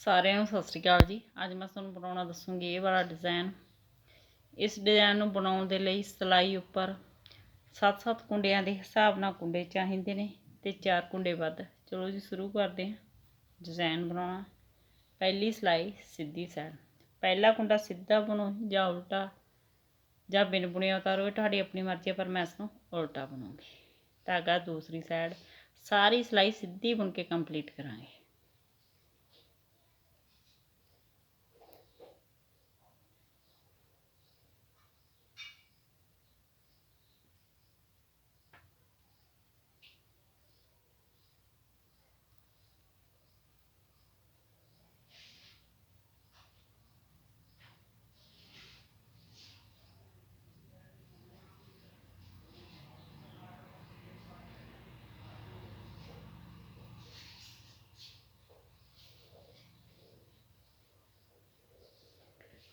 सारिਆਂ ਨੂੰ ਸਤਿ ਸ਼੍ਰੀ ਅਕਾਲ ਜੀ। ਅੱਜ मैं ਤੁਹਾਨੂੰ ਬਣਾਉਣਾ ਦੱਸੂਗੀ ਇਹ ਵਾਲਾ डिज़ाइन। इस डिज़ाइन ਨੂੰ ਬਣਾਉਣ ਦੇ ਲਈ सिलाई ਉੱਪਰ 7-7 ਕੁੰਡਿਆਂ ਦੇ ਹਿਸਾਬ ਨਾਲ ਕੁੰਡੇ ਚਾਹੀਦੇ ਨੇ ਤੇ 4 ਕੁੰਡੇ ਵੱਧ। ਚਲੋ ਜੀ ਸ਼ੁਰੂ ਕਰਦੇ ਹਾਂ डिज़ाइन ਬਣਾਉਣਾ। पहली सिलाई सीधी साइड, पहला कुंडा सीधा बुनो या उल्टा ਜਾਂ बिन बुनिया उतारो, ਤੁਹਾਡੀ अपनी मर्जी है, पर मैं इसको उल्टा बुनूंगी। धागा दूसरी साइड, सारी सिलाई सीधी बुन के कंप्लीट करांगे।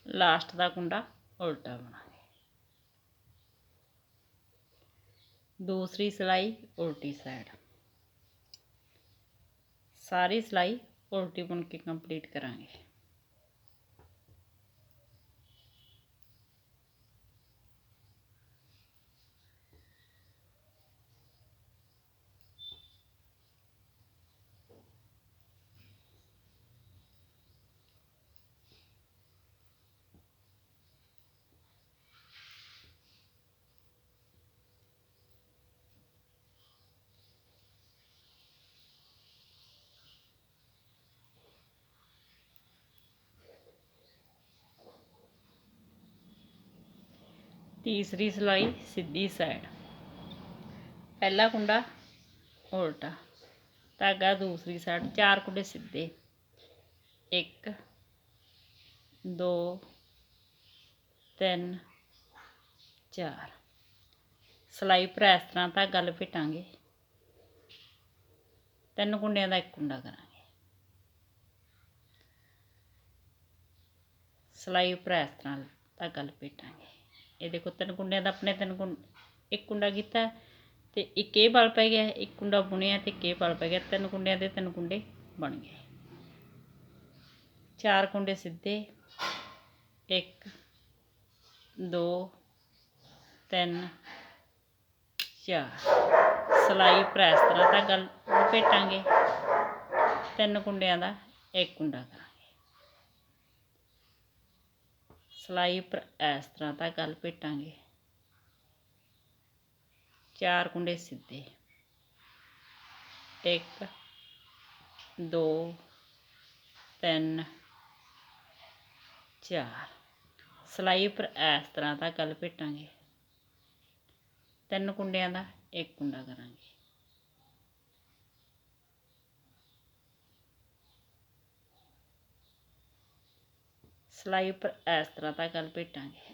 लास्ट का कुंडा उल्टा बनाएंगे। दूसरी सिलाई उल्टी साइड, सारी सिलाई उल्टी बुन के कंप्लीट करांगे। तीसरी सिलाई सीधी साइड, पहला कुंडा उल्टा, धागा दूसरी साइड, 4 कुंडे सीधे, 1 2 3 4। सिलाई पर इस तरह धागा लपेटांगे, 3 कुंडियां का 1 कुंडा करांगे। सिलाई पर इस तरह धागा लपेटांगे। ये देखो 3 कुंडियां का अपने 1 कुंडा किया तो एक ये बल पै गया, 1 कुंडा बुनिया तो एक ये बल पै गया, 3 कुंडियां के 3 कुंडे बन गए। 4 कुंडे सीधे, 1 2 3 4। सिलाई पर इस तरह धागा लपेटांगे, 3 कुंडियां का 1 कुंडा करांगे। सिलाई पर इस तरह धागा लपेटांगे, 4 कुंडे सीधे, 1 2 3 4। सिलाई पर इस तरह धागा लपेटांगे, 3 कुंडियां का 1 कुंडा करांगे। सिलाई पर इस तरह धागा लपेटांगे,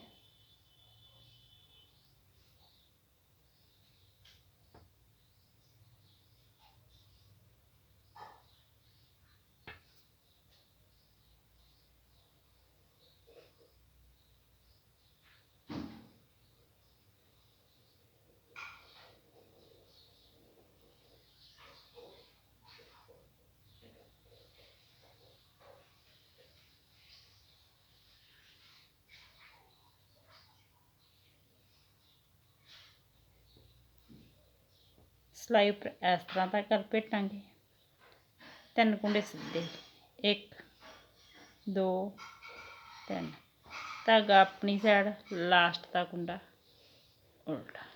सिलाई पर इस तरह धागा लपेटांगे, 3 कुंडे सीधे, 1 2 3। धागा अपनी साइड, लास्ट का कुंडा उल्टा।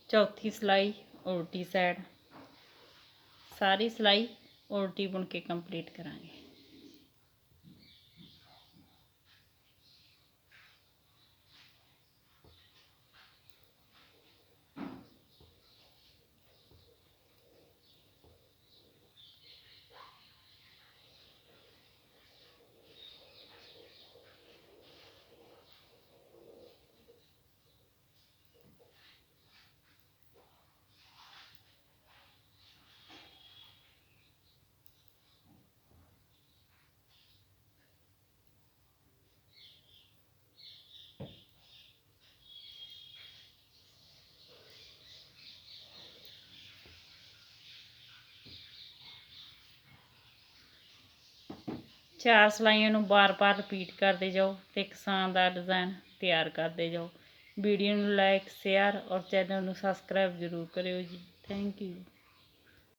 चौथी सिलाई उल्टी साइड, सारी सिलाई उल्टी बुन के कंप्लीट करांगे। 4 ਸਲਾਈਆਂ ਨੂੰ ਬਾਰ-ਬਾਰ ਰਿਪੀਟ ਕਰਦੇ ਜਾਓ ਤੇ ਇੱਕ ਸ਼ਾਨਦਾਰ ਡਿਜ਼ਾਈਨ ਤਿਆਰ ਕਰਦੇ ਜਾਓ। ਵੀਡੀਓ ਨੂੰ ਲਾਈਕ, ਸ਼ੇਅਰ ਔਰ ਚੈਨਲ ਨੂੰ ਸਬਸਕ੍ਰਾਈਬ ਜ਼ਰੂਰ ਕਰਿਓ ਜੀ। Thank you.